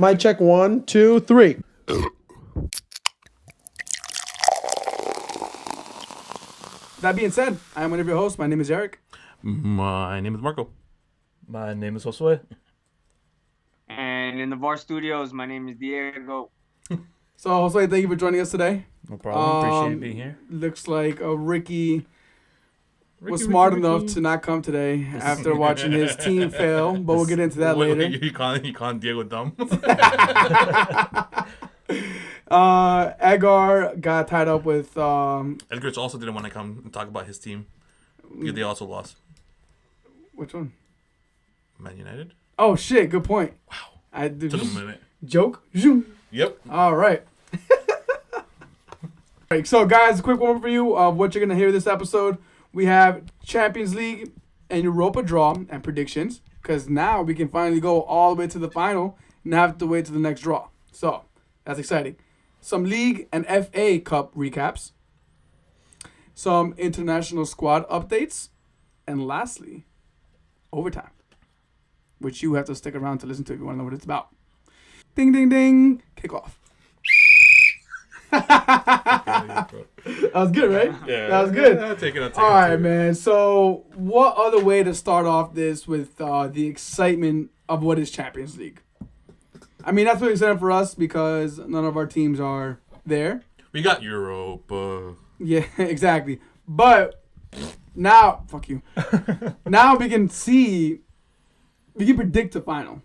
Mic check 1, 2, 3. That being said, I am one of your hosts. My name is Eric. My name is Marco. My name is Josue. And in the VAR studios, my name is Diego. So, Jose, thank you for joining us today. No problem. Appreciate being here. Looks like Ricky was smart enough to not come today after watching his team fail, but we'll get into that later. You calling Diego dumb? Edgar got tied up with... Edgar also didn't want to come and talk about his team. Yeah, they also lost. Which one? Man United? Oh, shit. Good point. Wow. Took a minute. Joke. Zoom. Yep. All right. Right. So, guys, a quick one for you of what you're going to hear this episode. We have Champions League and Europa draw and predictions, because now we can finally go all the way to the final and not have to wait to the next draw. So, that's exciting. Some League and FA Cup recaps. Some international squad updates. And lastly, overtime, which you have to stick around to listen to if you want to know what it's about. Ding, ding, ding. Kick off. That was good, right? Yeah. That was good. I'll take it. All right, man. So, what other way to start off this with the excitement of what is Champions League? I mean, that's really exciting for us because none of our teams are there. We got Europa. Yeah, exactly. But now, fuck you. Now we can predict the final.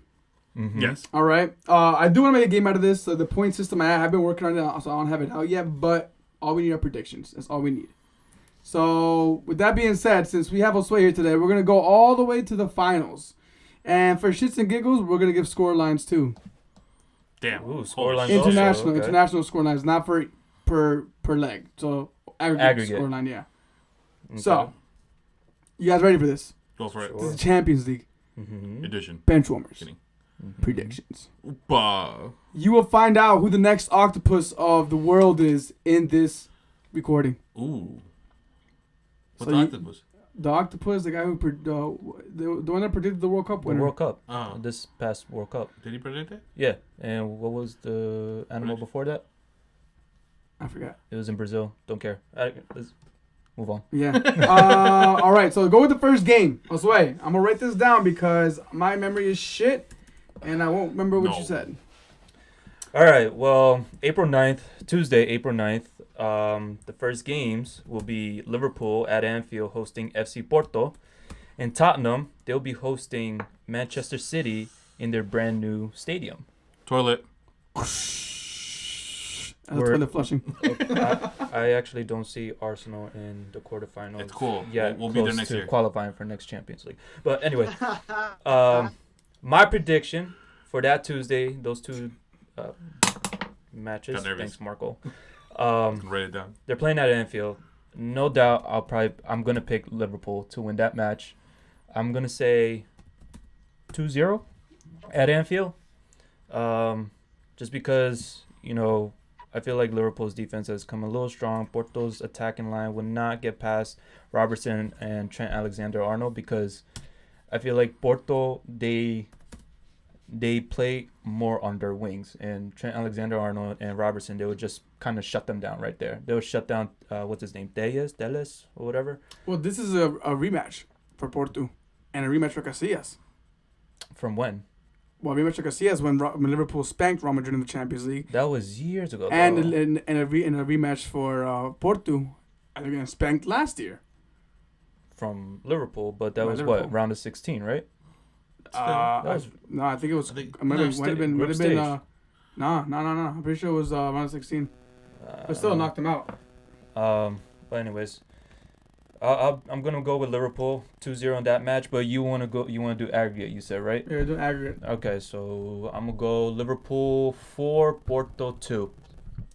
Mm-hmm. Yes. All right. I do want to make a game out of this. The point system, I have been working on it, so I don't have it out yet. But all we need are predictions. That's all we need. So, with that being said, since we have Josue here today, we're going to go all the way to the finals. And for shits and giggles, we're going to give score lines too. Damn. Ooh, scorelines International, okay. international score lines, not for per leg. So, aggregate. Score line, yeah. Okay. So, you guys ready for this? Go for it. This is Champions League. Mm-hmm. Edition. Bench warmers. Kidding. Mm-hmm. Predictions. Bah. You will find out who the next octopus of the world is in this recording. Ooh. What's So the you- octopus? The octopus, the guy who the one that predicted the World Cup The winner. World Cup. Oh. This past World Cup. Did he predict it? Yeah. And what was the animal before that? I forgot. It was in Brazil. Don't care. Let's move on. Yeah. All right. So go with the first game. Josue, I'm gonna write this down because my memory is shit, and I won't remember what No. you said. All right. Well, Tuesday, April 9th, the first games will be Liverpool at Anfield hosting FC Porto. And Tottenham, they'll be hosting Manchester City in their brand new stadium. Toilet. That's toilet flushing. I actually don't see Arsenal in the quarterfinals. It's cool. Yeah, We'll be there close next to year. qualifying for next Champions League. But anyway, my prediction for that Tuesday, those two matches. Got nervous. Thanks, Marco. Write it down. They're playing at Anfield. No doubt, I'm gonna pick Liverpool to win that match. I'm gonna say 2-0 at Anfield. Just because I feel like Liverpool's defense has come a little strong. Porto's attacking line will not get past Robertson and Trent Alexander-Arnold because I feel like Porto they play more on their wings, and Trent Alexander-Arnold and Robertson, they would just kind of shut them down right there. They would shut down what's his name, Deles or whatever. Well, this is a rematch for Porto and a rematch for Casillas. From when? Well, a rematch for Casillas when Liverpool spanked Real Madrid in the Champions League. That was years ago. And though. in a rematch for Porto, I think it spanked last year. From Liverpool, but that By was Liverpool. what, round of 16, right? I think it was. Might have been. No. I'm pretty sure it was round of 16. But still knocked him out. But anyways, I'm gonna go with Liverpool 2-0 in that match. But you wanna do aggregate? You said, right? Yeah, doing aggregate. Okay, so I'm gonna go Liverpool 4, Porto 2,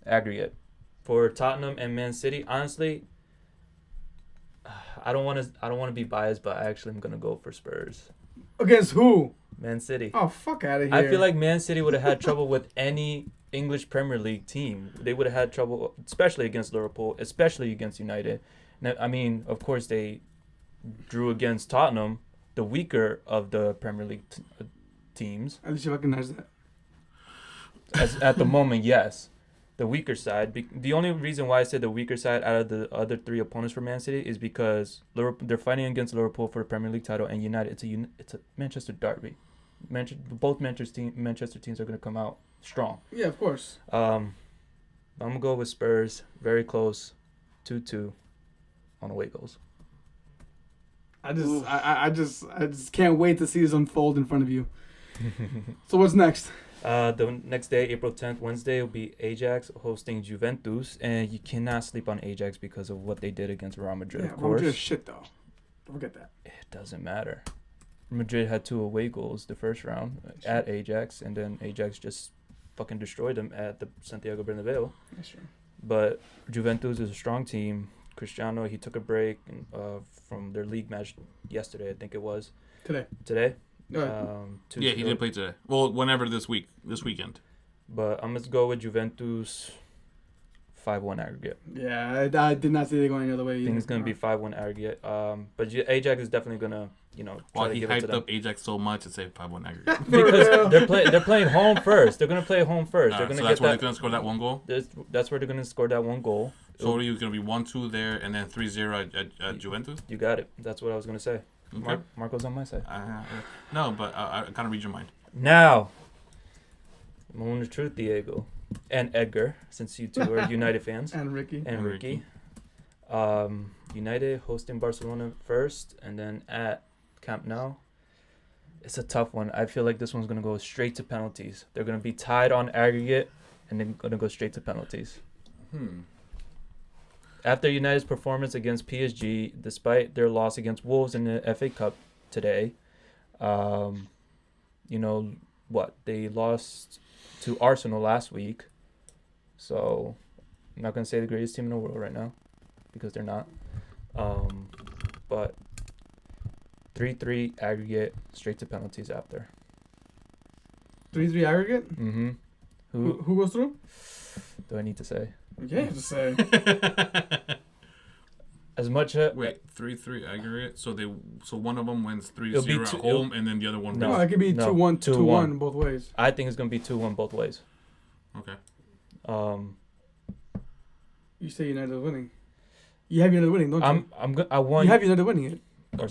aggregate. For Tottenham and Man City, honestly, I don't wanna be biased, but I actually am gonna go for Spurs. Against who? Man City. Oh, fuck out of here. I feel like Man City would have had trouble with any English Premier League team. They would have had trouble, especially against Liverpool, especially against United. Now, I mean, of course, they drew against Tottenham, the weaker of the Premier League teams. At least you recognize that. At the moment, yes. The weaker side. The only reason why I said the weaker side out of the other three opponents for Man City is because Liverpool, they're fighting against Liverpool for the Premier League title, and United. It's a Manchester derby. Both Manchester teams are going to come out strong. Yeah, of course. I'm gonna go with Spurs. Very close, 2-2 on away goals. I just can't wait to see this unfold in front of you. So what's next? The next day, April 10th, Wednesday, will be Ajax hosting Juventus, and you cannot sleep on Ajax because of what they did against Real Madrid. Yeah, of Real course, Madrid is shit though. Don't forget that. it doesn't matter. Madrid had 2 away goals the first round at Ajax, and then Ajax just fucking destroyed them at the Santiago Bernabeu. That's true. But Juventus is a strong team. Cristiano, he took a break from their league match yesterday, I think it was. Today? Yeah, he did play today. Well, whenever this weekend. But I'm going to go with Juventus 5-1 aggregate. Yeah, I did not see they going the other way either. I think it's going to be 5-1 aggregate. But Ajax is definitely going to, try to He give it to hyped them. up Ajax so much, it's a 5-1 aggregate. Because they're playing home first. They're going to play home first. They're going So to that's get where that. they're going to score that one goal? That's where they're going to score that one goal. So are you going to be 1-2 there and then 3-0 at Juventus? You got it. That's what I was going to say. Okay. Marco's on my side. No, but I kind of read your mind. Now, moment of truth, Diego and Edgar, since you two are United fans, And Ricky. and Ricky. United hosting Barcelona first, and then at Camp Nou. It's a tough one. I feel like this one's gonna go straight to penalties. They're gonna be tied on aggregate, and then gonna go straight to penalties. After United's performance against PSG, despite their loss against Wolves in the FA Cup today, they lost to Arsenal last week. So I'm not going to say the greatest team in the world right now because they're not. But 3-3 aggregate, straight to penalties after. 3-3 aggregate? Mm-hmm. Who goes through? Do I need to say? Okay, just say. As much Wait, 3-3 aggregate. So one of them wins It'll be 3-0 at two- home, and then the other one. No. No, wins. it could be No, 2-1, 2-1 both ways. I think it's going to be 2-1 both ways. Okay. You say United are winning. You have United winning, don't you? I want You have United winning it.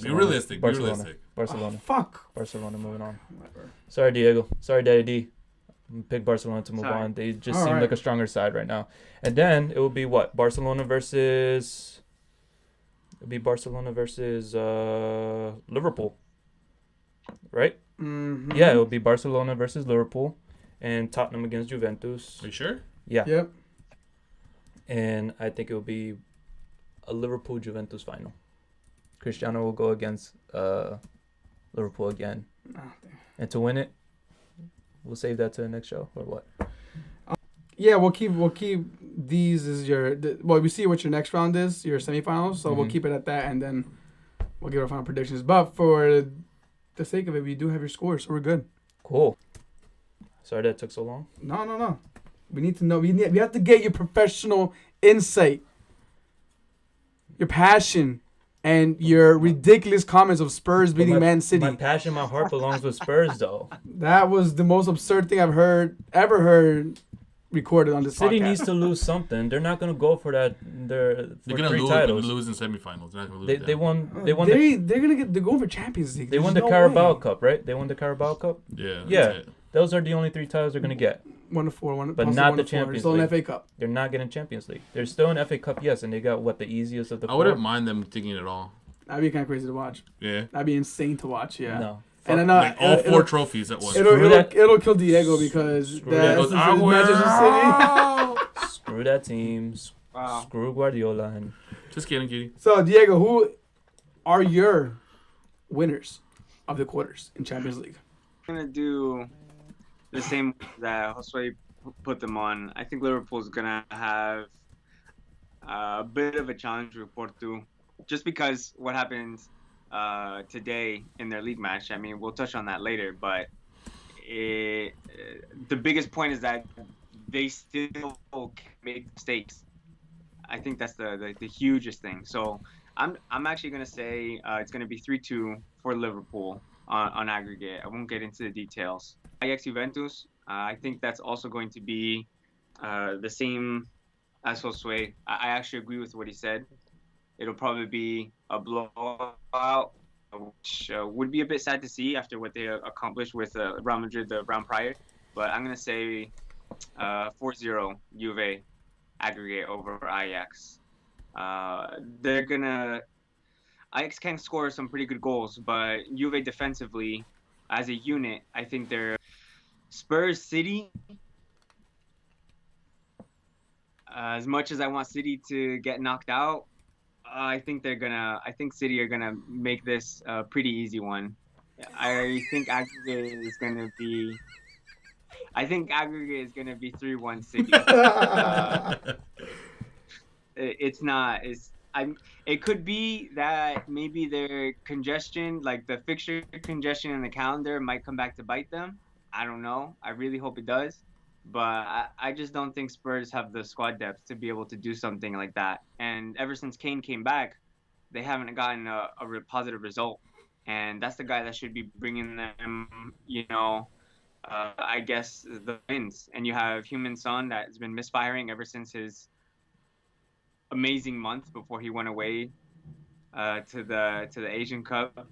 Be realistic. Barcelona. Be realistic. Barcelona. Oh, fuck. Barcelona moving on. Whatever. Sorry, Diego. Sorry, Daddy D. Pick Barcelona to move Sorry. on. They just All seem right. like a stronger side right now. And then it will be what? Barcelona versus Liverpool. Right? Mm-hmm. Yeah, it will be Barcelona versus Liverpool and Tottenham against Juventus. Are you sure? Yeah. Yep. And I think it will be a Liverpool-Juventus final. Cristiano will go against Liverpool again. Oh, damn. And to win it, we'll save that to the next show, or what? Yeah, we'll keep these as we see what your next round is, your semifinals. So we'll Mhm. keep it at that, and then we'll give our final predictions. But for the sake of it, we do have your scores, so we're good. Cool. Sorry that took so long. No. We need to know. We have to get your professional insight, your passion, and your ridiculous comments of Spurs beating Man City. My passion, my heart belongs with Spurs, though. That was the most absurd thing I've ever heard recorded on this City podcast. needs to lose something. They're not gonna go for that. They're gonna 3 lose. titles. Lose in semifinals. They're not gonna lose. They them. won. They're They won. they're going for Champions League. They won There's the no Carabao way. Cup, right? They won the Carabao Cup. Yeah. Yeah. That's it. Those are the only 3 titles they're gonna get. 1-4, But possibly not the 1-4. Champions Still in League. FA Cup. They're not getting Champions League. They're still in FA Cup, yes, and they got the easiest of the I 4. wouldn't mind them taking it all. That'd be kind of crazy to watch. Yeah. That'd be insane to watch. Yeah. No. And I know Like all 4 trophies at once. It'll kill Diego because Screw the that. Goes, essence is Manchester City. Screw that team. Wow. Screw Guardiola. And Just kidding, Kitty. So Diego, who are your winners of the quarters in Champions League? I'm gonna do the same that Josue put them on. I think Liverpool's gonna have a bit of a challenge with Porto, just because what happened today in their league match. I mean, we'll touch on that later, but the biggest point is that they still make mistakes. I think that's the hugest thing. So I'm actually gonna say it's gonna be 3-2 for Liverpool on aggregate. I won't get into the details. Ajax Juventus. I think that's also going to be the same as Josue. I actually agree with what he said. It'll probably be a blowout, which would be a bit sad to see after what they accomplished with Real Madrid the round prior. But I'm going to say 4-0 Juve aggregate over Ajax. They're going to... Ajax can score some pretty good goals, but Juve defensively, as a unit, I think they're... Spurs City... as much as I want City to get knocked out, I think City are gonna make this a pretty easy one. I think aggregate is gonna be 3-1 City. It's not. It could be that maybe their congestion, like the fixture congestion in the calendar, might come back to bite them. I don't know. I really hope it does. But I just don't think Spurs have the squad depth to be able to do something like that. And ever since Kane came back, they haven't gotten a positive result. And that's the guy that should be bringing them, I guess, the wins. And you have Heung-min Son that has been misfiring ever since his amazing month before he went away to the Asian Cup.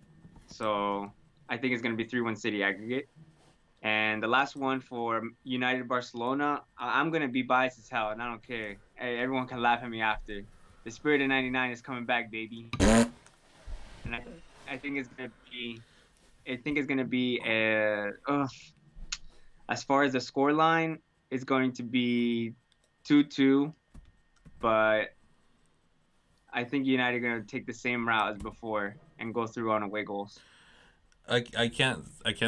So I think it's going to be 3-1 City aggregate. And the last one for United Barcelona, I'm going to be biased as hell, and I don't care. Hey, everyone can laugh at me after. The spirit of 99 is coming back, baby. And I think it's going to be as far as the score line, it's going to be 2-2, but I think United are going to take the same route as before and go through on away goals. I can't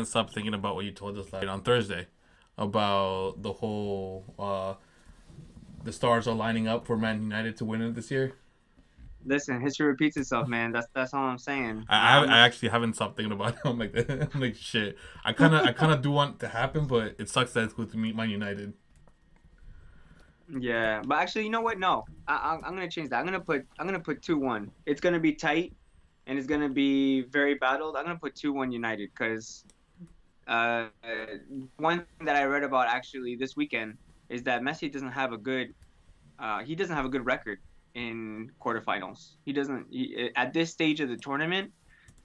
stop thinking about what you told us on Thursday about the whole the stars are lining up for Man United to win it this year. Listen, history repeats itself, man. That's all I'm saying. I actually haven't stopped thinking about it. I'm like shit. I kind of do want it to happen, but it sucks that it's going to meet Man United. Yeah, but actually, you know what? No, I'm gonna change that. I'm gonna put 2-1. It's gonna be tight. And it's going to be very battled. I'm going to put 2-1 United because one that I read about actually this weekend is that Messi doesn't have a good record in quarterfinals. He doesn't at this stage of the tournament.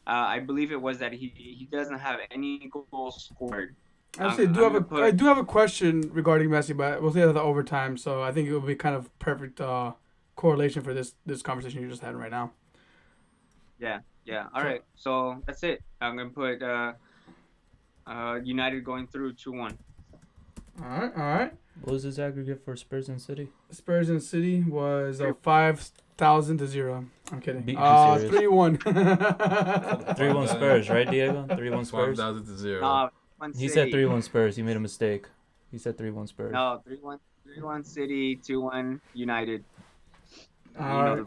I believe it was that he doesn't have any goals scored. Actually, I do have a question regarding Messi, but we'll see that at the overtime. So I think it will be kind of perfect correlation for this conversation you're just having right now. Yeah. All right. So that's it. I'm gonna put United going through 2-1. All right. What was his aggregate for Spurs and City? Spurs and City was 5,000-0. I'm kidding. Be 3-1. 3-1 Spurs, right, Diego? 3-1 Spurs. 5,000-0. No, He said 3-1 Spurs. He made a mistake. He said 3-1 Spurs. No, 3-1 City, 2-1 United. All right.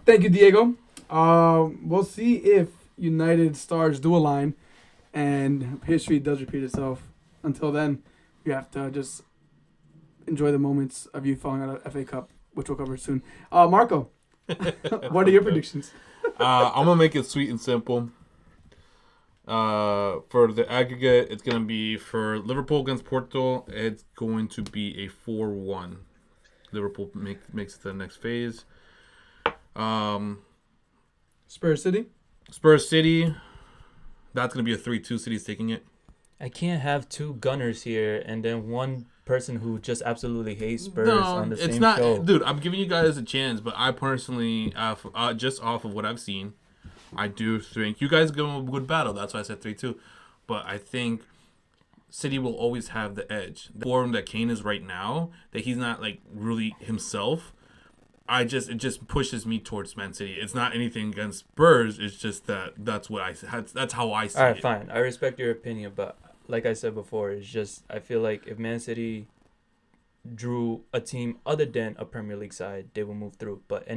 Thank you, Diego. We'll see if United stars do align and history does repeat itself. Until then, you have to just enjoy the moments of you falling out of FA Cup, which we'll cover soon. Marco, what are your predictions? I'm going to make it sweet and simple. For the aggregate, it's going to be for Liverpool against Porto, it's going to be a 4-1. Liverpool makes it to the next phase. Spurs City, that's going to be a 3-2. City's taking it. I can't have two gunners here and then one person who just absolutely hates Spurs on the same show. Dude, I'm giving you guys a chance, but I personally, just off of what I've seen, I do think you guys give them a good battle. That's why I said 3-2. But I think City will always have the edge. The form that Kane is right now, that he's not like really himself. It just pushes me towards Man City. It's not anything against Spurs. It's just that's how I see it. All right, fine. I respect your opinion, but like I said before, it's just I feel like if Man City drew a team other than a Premier League side, they will move through. But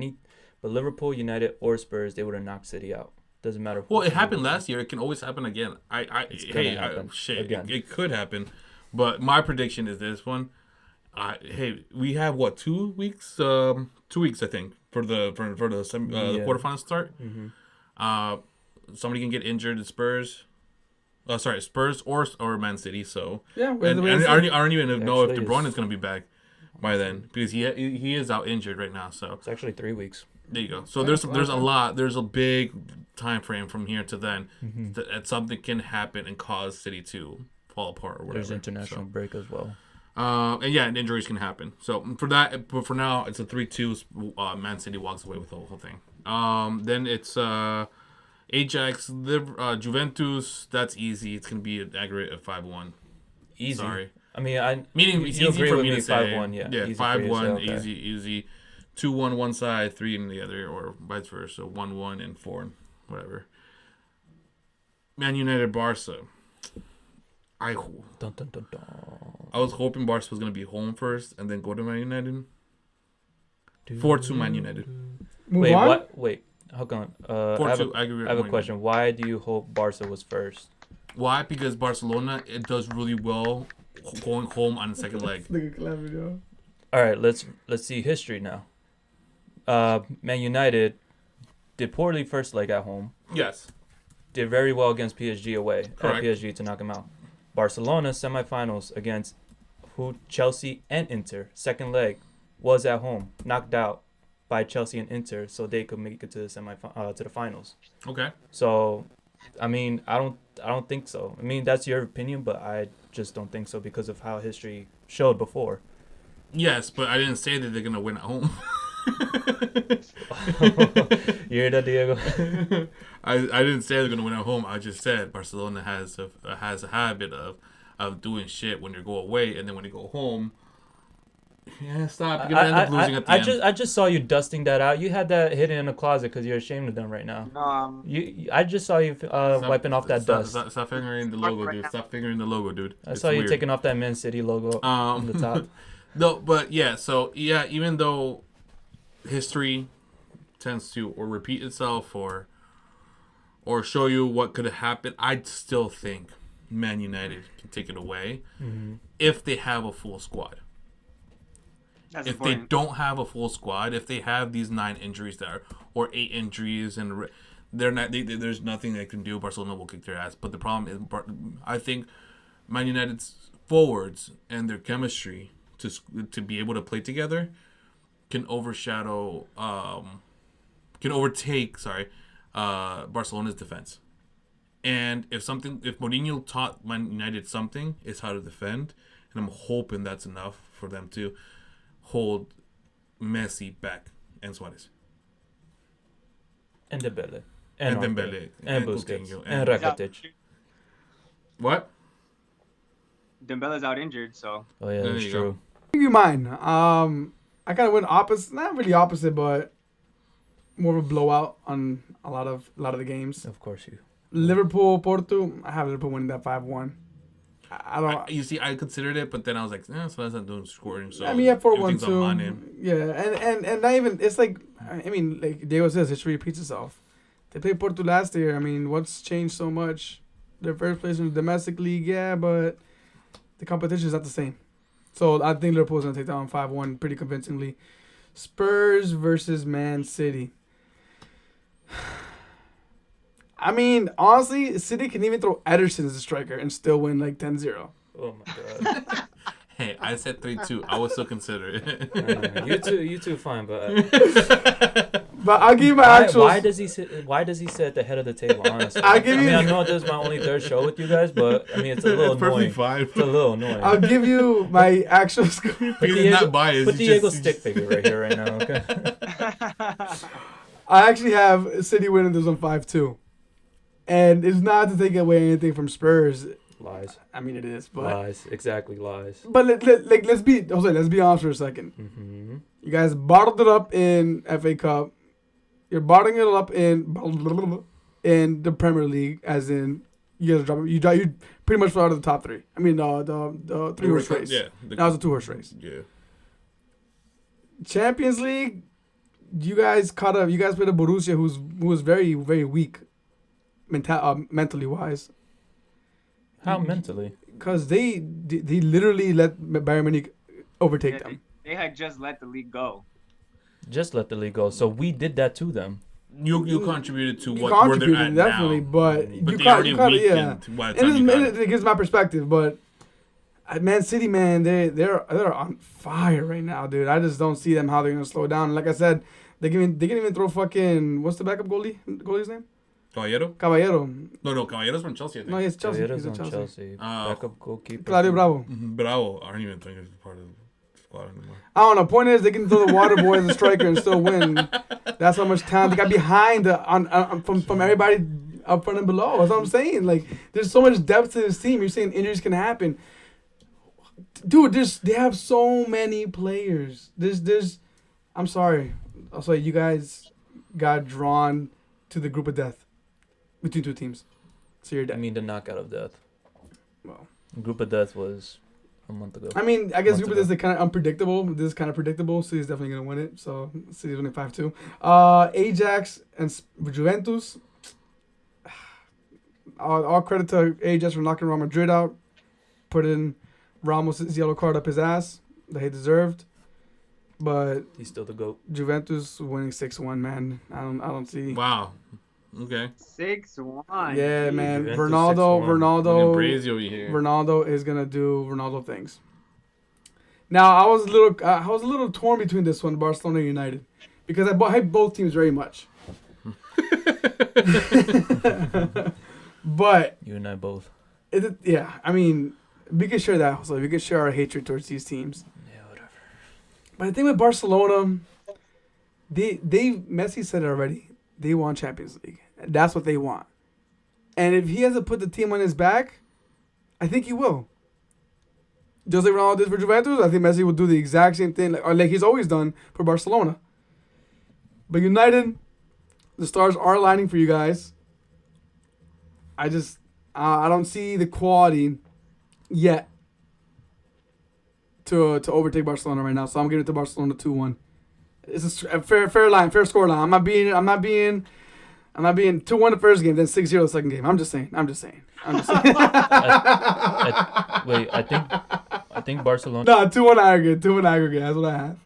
Liverpool, United, or Spurs, they would have knocked City out. Doesn't matter. Well, it happened last year. It can always happen again. It could happen. But my prediction is this one. We have what 2 weeks? 2 weeks, I think, for the quarterfinals start. Mm-hmm. Somebody can get injured at Spurs. Spurs or Man City. So Yeah, and I don't even know if De Actually, Bruyne it's- is going to be back by then because he is out injured right now. So It's actually 3 weeks. there you go. So there's a big time frame from here to then that something can happen and cause City to fall apart or whatever. There's international break as well. And yeah, and injuries can happen. So but for now, it's a 3-2. Man City walks away with the whole thing. Then it's Ajax, Juventus. That's easy. It's gonna be an aggregate of 5-1. Easy. Sorry. I mean, Meaning it's you easy agree for with me me, to say. 5-1, yeah. Yeah, Easy for you to 5-1, say, okay. easy. 2-1 one side, 3 in the other, or vice versa. 1-1 and 4, whatever. Man United, Barca. Dun, dun, dun, dun. I was hoping Barca was gonna be home first and then go to Man United. 4-2 Man United. Move Wait, on. what? Wait, hold on. I have 4-2 aggregate. I have a Man question. Why do you hope Barca was first? Why? Because Barcelona, it does really well going home on the second leg. Nigga clapping, yo. All right, let's see history now. Man United did poorly first leg at home. Yes. Did very well against PSG away. Correct. At PSG to knock them out. Barcelona semifinals against Chelsea and Inter. Second leg was at home, knocked out by Chelsea and Inter, so they could make it to the to the finals. Okay. So, I mean, I don't think so. I mean, that's your opinion, but I just don't think so because of how history showed before. Yes, but I didn't say that they're gonna win at home. You hear that, Diego? I didn't say they're gonna win at home. I just said Barcelona has a habit of doing shit when you go away, and then when you go home, yeah, stop. You're gonna end up losing at the end. I just saw you dusting that out. You had that hidden in the closet because you're ashamed of them right now. No, I just saw you wiping off that dust. Stop fingering the logo, dude. Stop fingering the logo, dude. I It's saw you weird. taking off that Man City logo on the top. No, but yeah. So yeah, even though history tends to or repeat itself or show you what could have happened, I still think Man United can take it away if they have a full squad. that's If important. they don't have a full squad, if they have these 9 injuries there or 8 injuries and they're not, there's nothing they can do. Barcelona will kick their ass. But the problem is, I think Man United's forwards and their chemistry to be able to play together can overtake Barcelona's defense. And if Mourinho taught Man United something, it's how to defend, and I'm hoping that's enough for them to hold Messi back and Suarez And Dembele. and Arthur. Dembele And Busquets. Coutinho And Rakitic. what? Dembele's out injured, so Oh, yeah, There that's you true. go. Give you mine. I kind of went opposite, not really opposite, but more of a blowout on a lot of the games. Of course you. Liverpool, Porto. I have Liverpool winning that 5-1. I don't. You see, I considered it, but then I was like, so that's not doing scoring. So I mean, yeah, 4-1 everything's on Mane. too. Yeah, and not even. It's like, I mean, like Diego says, history repeats itself. They played Porto last year. I mean, what's changed so much? Their first place in the domestic league, yeah, but the competition is not the same. So I think Liverpool's gonna take that on 5-1 pretty convincingly. Spurs versus Man City. I mean, honestly, City can even throw Ederson as a striker and still win like 10-0. Oh, my God. Hey, I said 3-2. I would still consider it. You two fine, but But I'll give you my actual. why does he sit at the head of the table, honestly? I'll give you- I know this is my only third show with you guys, but I mean it's a little It's perfectly annoying. fine. It's a little annoying. I'll give you my actual score. He's not biased. Put he's Diego's just- stick figure right here, right now, okay? I actually have City winning this on 5-2. And it's not to take away anything from Spurs. Lies. I mean, it is, but Lies. Exactly lies. but let's be honest for a second. Mm-hmm. You guys bottled it up in FA Cup. You're bottling it up in the Premier League, as in you pretty much fell out of the top 3. I mean, the 3-horse race. Yeah. That was a 2-horse race. Yeah. Champions League, you guys played a Borussia who was very, very weak, mentally wise. How mentally? Because they literally let Bayern Munich overtake them. They had just let the league go. Just let the league go. So we did that to them. You contributed to You what where they're contributed at definitely, now. but But you they got already yeah. weakened by the And time you got it gives my perspective, but Man City, man, they're on fire right now, dude. I just don't see them how they're gonna slow down. And like I said, they can even throw fucking what's the backup goalie's name? Caballero? Caballero. No, Caballero's from Chelsea, I think. No, he's Chelsea. Caballero's He's a on Chelsea. Chelsea. Oh. Backup goalkeeper. Claudio Bravo. Bravo. I don't even think he's part of the squad anymore. I don't know. Point is, they can throw the water boy as a striker and still win. That's how much talent they got behind from everybody up front and below. That's what I'm saying. Like, there's so much depth to this team. You're saying injuries can happen, dude. They have so many players. I'm sorry. I'll say you guys got drawn to the group of death between two teams. So you're I dead. mean, the knockout of death. Well, Group of death was a month ago. I mean, I guess Months group of death ago. is kind of unpredictable. This is kind of predictable. City's definitely gonna win it. So City's winning 5-2. Ajax and Juventus. All credit to Ajax for knocking Real Madrid out, putting Ramos' yellow card up his ass that he deserved. But He's still the GOAT. Juventus winning 6-1, man. I don't see. Wow. Okay. 6-1. Yeah, man. Juventus Ronaldo Crazy over here. Ronaldo is gonna do Ronaldo things. Now I was a little torn between this one, Barcelona and United, because I hate both teams very much. But You and I both. yeah, I mean, we can share that. So we can share our hatred towards these teams. Yeah, whatever. But the thing with Barcelona, they Messi said it already. They want Champions League. That's what they want. And if he hasn't put the team on his back, I think he will. Just like Ronaldo did for Juventus, I think Messi will do the exact same thing, like he's always done for Barcelona. But United, the stars are aligning for you guys. I just, I don't see the quality yet to overtake Barcelona right now. So I'm giving it to Barcelona 2-1. It's a fair line, fair score line. I'm not being 2-1 the first game, then 6-0 the second game. I'm just saying. Wait, I think Barcelona. No, 2-1 aggregate. 2-1 aggregate. That's what I have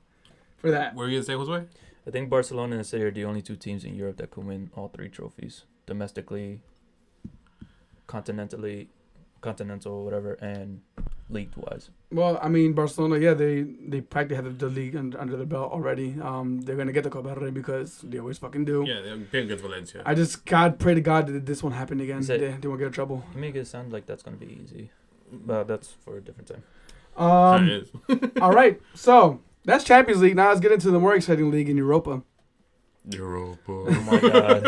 for that. What were you going to say, Jose? I think Barcelona and City are the only two teams in Europe that can win all three trophies domestically, continental, whatever, and league-wise. Well, I mean, Barcelona, yeah, they practically have the league under their belt already. They're going to get the Copa del Rey because they always fucking do. Yeah, they're playing against Valencia. I just pray to God that this won't happen again. They won't get in trouble. You make it sound like that's going to be easy. But that's for a different time. It is. All right, so that's Champions League. Now let's get into the more exciting league in Europa. Oh my God.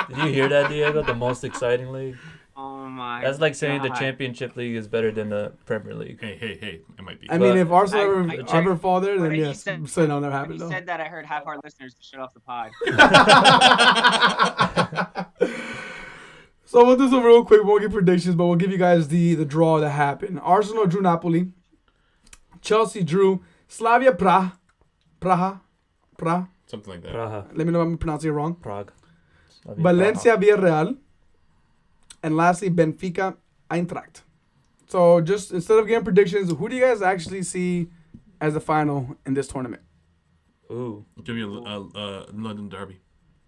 Did you hear that, Diego? The most exciting league? Oh my. That's like saying the God. Championship League is better than the Premier League. Hey, it might be. I mean, if Arsenal I ever fall there, then When he yes, said- so that'll never When happen you though. said that, I heard half our listeners to shut off the pod. So we'll do some real quick. We won't give predictions, but we'll give you guys the draw that happened. Arsenal drew Napoli. Chelsea drew Slavia Praha. Something like that. Praha. Let me know if I'm pronouncing it wrong. Prague. Valencia Villarreal. And lastly, Benfica Eintracht. So just instead of getting predictions, who do you guys actually see as the final in this tournament? Ooh. Give me a London derby.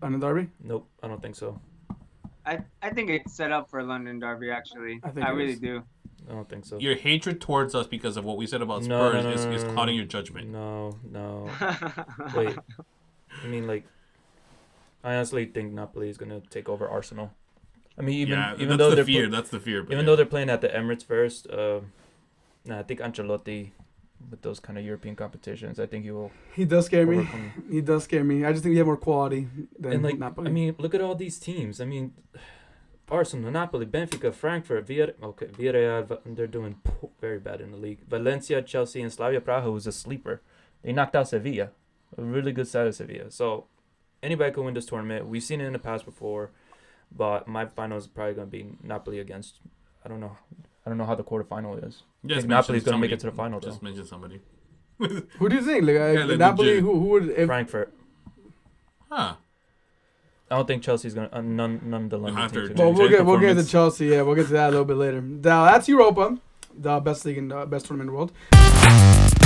London Derby? Nope, I don't think so. I think it's set up for London Derby, actually. I think I it really is. do. I don't think so. Your hatred towards us because of what we said about No, Spurs no, is clouding your judgment. No. Wait. I mean, like, I honestly think Napoli is going to take over Arsenal. I mean, even that's though the they're fear. That's the fear. even though they're playing at the Emirates first, I think Ancelotti, with those kind of European competitions, I think he will He does scare me. overcome. He does scare me. I just think he has more quality than And like, Napoli. I mean, look at all these teams. I mean, Arsenal, Napoli, Benfica, Frankfurt, Villarreal, they're doing very bad in the league. Valencia, Chelsea, and Slavia Praha was a sleeper. They knocked out Sevilla, a really good side of Sevilla. So anybody can win this tournament. We've seen it in the past before, but my final is probably going to be Napoli against. I don't know how the quarterfinal is. I think Napoli's going to make it to the final, though. Just mention somebody. who do you think? like Napoli, legit. who would if Frankfurt. Huh. I don't think Chelsea's going to. None of the London After teams. Well, Jay's we'll get to performance. Chelsea. Yeah, we'll get to that a little bit later. Now that's Europa, the best league in the best tournament in the world.